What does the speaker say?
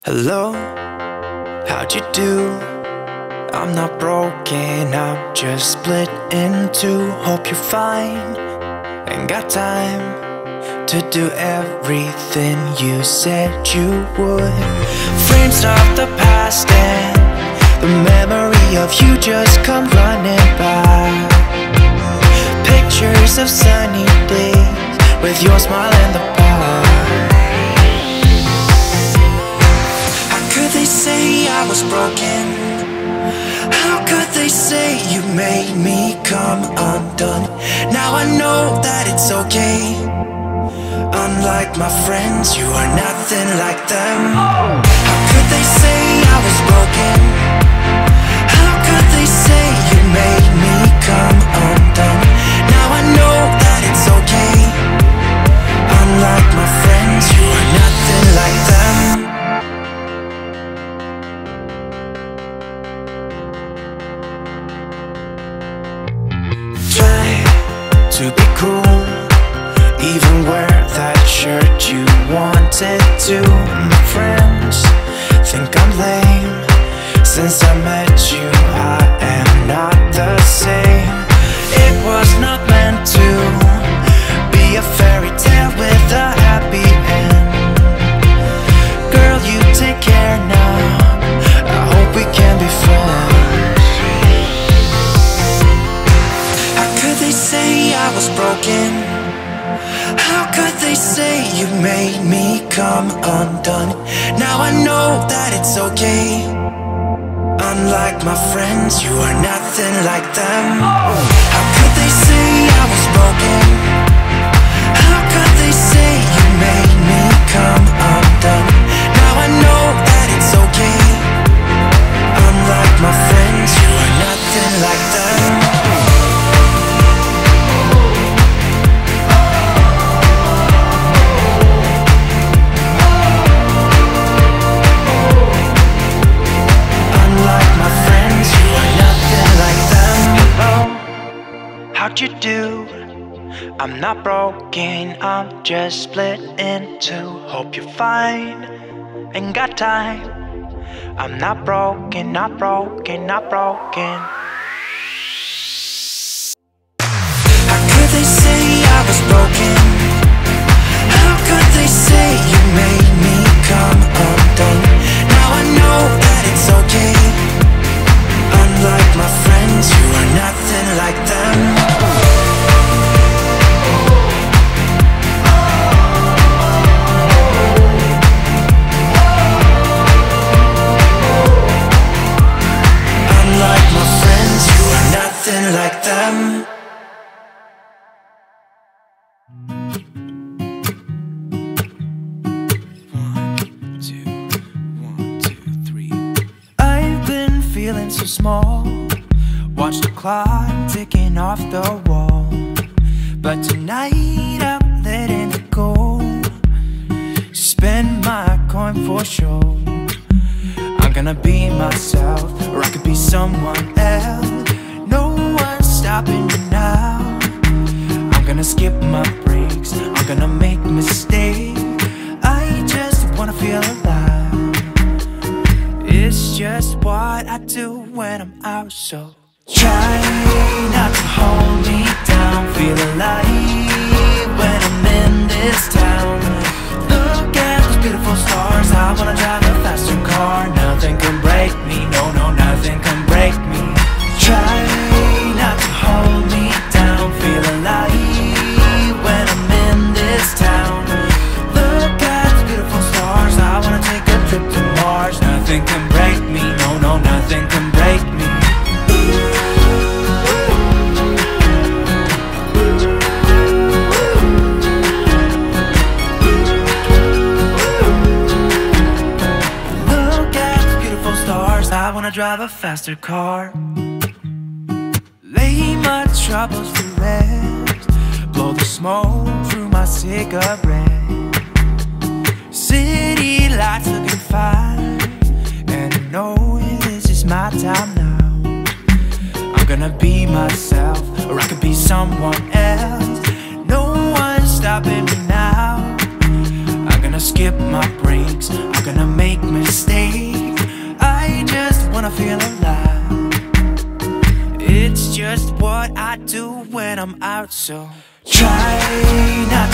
Hello, how'd you do? I'm not broken, I'm just split in two. Hope you're fine, ain't got time to do everything you said you would. Frames of the past and the memory of you just come running by. Pictures of sunny days with your smile in the bar. They say I was broken. How could they say you made me come undone? Now I know that it's okay. Unlike my friends, you are nothing like them. How could they say I was broken? How could they say you made me come undone? Now I know that it's okay. Unlike my friends, you are nothing like them. To be cool, even wear that shirt you wanted to. My friends think I'm lame. Since I met you, I am not the same. It was not meant to be a fairy tale with a happy end. Girl, you take care now. I hope we can be friends. They say I was broken. How could they say you made me come undone? Now I know that it's okay. Unlike my friends, you are nothing like them. How could they say I was broken? How could they say you made me come undone? Now I know that it's okay. Unlike my friends, you are nothing like them. How'd you do? I'm not broken, I'm just split in two. Hope you're fine, ain't got time. I'm not broken, not broken, not broken. How could they say I was broken? How could they say you made me come undone? Now I know that it's okay. Unlike my friends, you are nothing like them. Unlike my friends, you are nothing like them. One, two, three. I've been feeling so small. Watch the clock ticking off the wall. But tonight I'm letting it go. Spend my coin for sure. I'm gonna be myself, or I could be someone else. No one's stopping me now. I'm gonna skip my breaks, I'm gonna make mistakes. I just wanna feel alive. It's just what I do when I'm out, so try not to hold me down. Feel alive when I'm in this town. Look at those beautiful stars. I wanna drive a faster car. Nothing can break me, no, no, nothing can break me. Try not to hold me down. Feel alive when I'm in this town. Look at those beautiful stars. I wanna take a trip to Mars. Nothing can break me, no, no, nothing can break me. I wanna drive a faster car. Lay my troubles to rest. Blow the smoke through my cigarette. City lights looking fine, and I know this is my time now. I'm gonna be myself, or I could be someone else. No one's stopping me now. I'm gonna skip my breaks, I'm gonna make mistakes. mistake. I just wanna feel alive. It's just what I do when I'm out, so try not